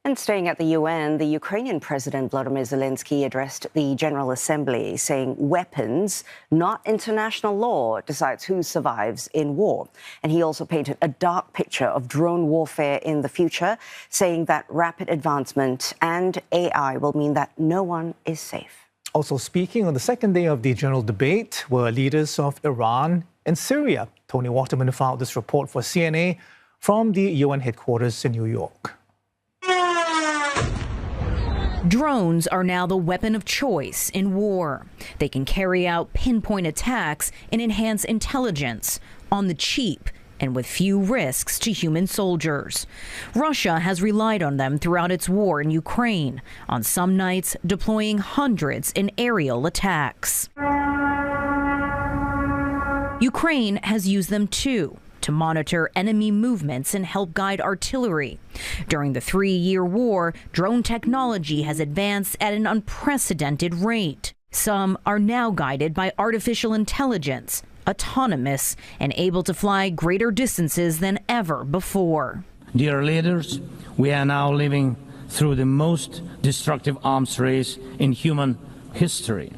And staying at the UN, the Ukrainian President Volodymyr Zelenskyy addressed the General Assembly, saying weapons, not international law, decides who survives in war. And he also painted a dark picture of drone warfare in the future, saying that rapid advancement and AI will mean that no one is safe. Also speaking on the second day of the general debate were leaders of Iran and Syria. Toni Waterman filed this report for CNA from the UN headquarters in New York. Drones are now the weapon of choice in war. They can carry out pinpoint attacks and enhance intelligence on the cheap and with few risks to human soldiers. Russia has relied on them throughout its war in Ukraine, on some nights deploying hundreds in aerial attacks. Ukraine has used them too, to monitor enemy movements and help guide artillery. During the 3-year war, drone technology has advanced at an unprecedented rate. Some are now guided by artificial intelligence, autonomous, and able to fly greater distances than ever before. Dear leaders, we are now living through the most destructive arms race in human history.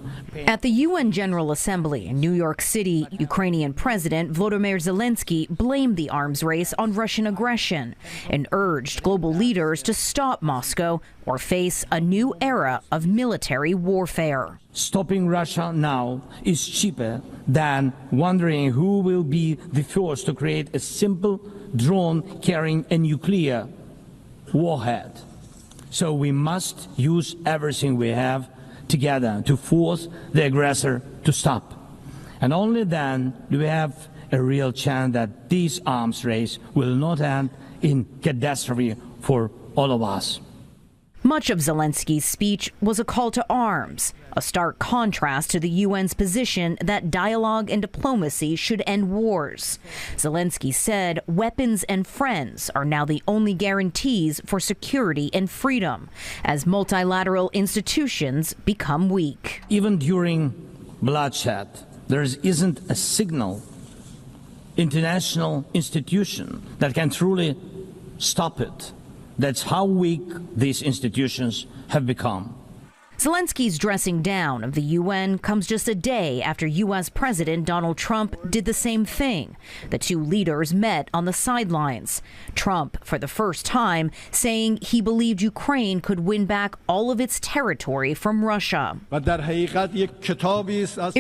At the UN General Assembly in New York City, Ukrainian President Volodymyr Zelenskyy blamed the arms race on Russian aggression and urged global leaders to stop Moscow or face a new era of military warfare. Stopping Russia now is cheaper than wondering who will be the first to create a simple drone carrying a nuclear warhead. So we must use everything we have together to force the aggressor to stop. And only then do we have a real chance that this arms race will not end in catastrophe for all of us. Much of Zelensky's speech was a call to arms, a stark contrast to the UN's position that dialogue and diplomacy should end wars. Zelenskyy said weapons and friends are now the only guarantees for security and freedom as multilateral institutions become weak. Even during bloodshed, there isn't a single international institution that can truly stop it. That's how weak these institutions have become. Zelensky's dressing down of the UN comes just a day after U.S. President Donald Trump did the same thing. The two leaders met on the sidelines. Trump, for the first time, saying he believed Ukraine could win back all of its territory from Russia.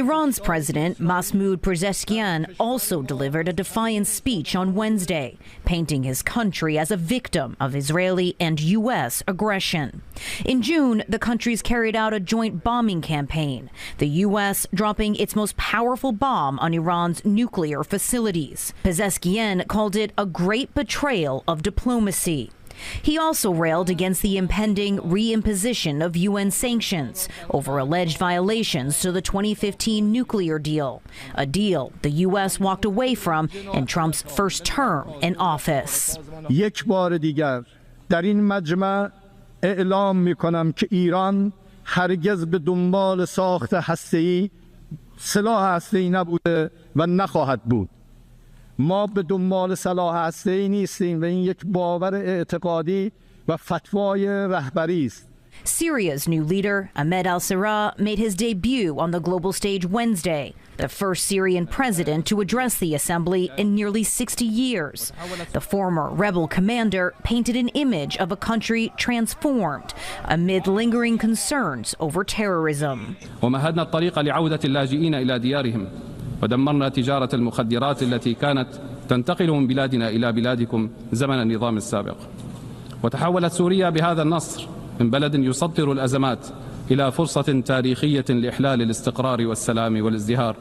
Iran's President Mahmoud Pezeshkian also delivered a defiant speech on Wednesday, painting his country as a victim of Israeli and U.S. aggression. In June, the countries carried out a joint bombing campaign, the U.S. dropping its most powerful bomb on Iran's nuclear facilities. Pezeshkian called it a great betrayal of diplomacy. He also railed against the impending reimposition of UN sanctions over alleged violations to the 2015 nuclear deal, a deal the U.S. walked away from in Trump's first term in office. اعلام میکنم که ایران هرگز به دنبال ساخت هسته‌ای سلاح هسته‌ای نبوده و نخواهد بود. ما به دنبال سلاح هسته‌ای نیستیم و این یک باور اعتقادی و فتوای رهبری است. Syria's new leader, Ahmed al-Sarraj, made his debut on the global stage Wednesday, the first Syrian president to address the assembly in nearly 60 years. The former rebel commander painted an image of a country transformed amid lingering concerns over terrorism. ومهدنا الطريق لعودة اللاجئين إلى ديارهم ودمرنا تجارة المخدرات التي كانت تنتقل من بلادنا إلى بلادكم زمن النظام السابق. وتحولت سوريا بهذا النصر من بلد يسطر الأزمات إلى فرصة تاريخية لإحلال الاستقرار والسلام والازدهار.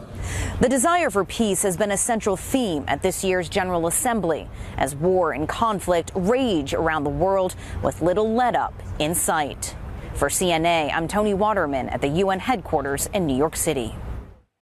The desire for peace has been a central theme at this year's General Assembly as war and conflict rage around the world with little let-up in sight. For CNA, I'm Toni Waterman at the UN headquarters in New York City.